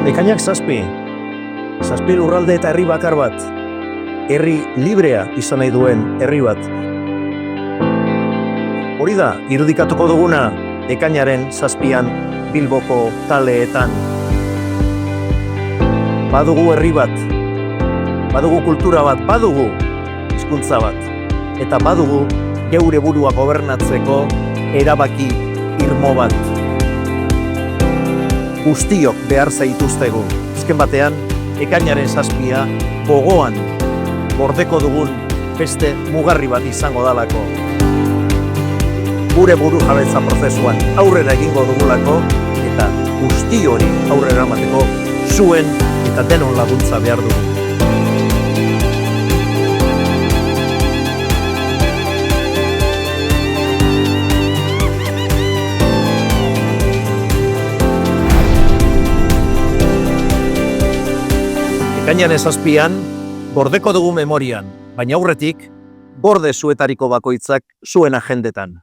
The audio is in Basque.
Ekainak zazpi lurralde eta herri bakar bat, herri librea izan nahi duen herri bat. Hori da, irudikatuko duguna ekainaren zazpian Bilboko kaleetan. Badugu herri bat, badugu kultura bat, badugu hizkuntza bat, eta badugu geure burua gobernatzeko erabaki irmo bat. Guztiok behar zaituztegu. Azken batean, ekainaren zazpia gogoan gordeko dugun beste mugarri bat izango dalako. Gure burujabetza prozesuan aurrera egingo dugulako eta guzti hori aurrera emateko zuen eta denon laguntza behar dugu. Ekainaren zazpian, gordeko dugu memorian, baina aurretik, gorde zuetariko bakoitzak zuen agendetan.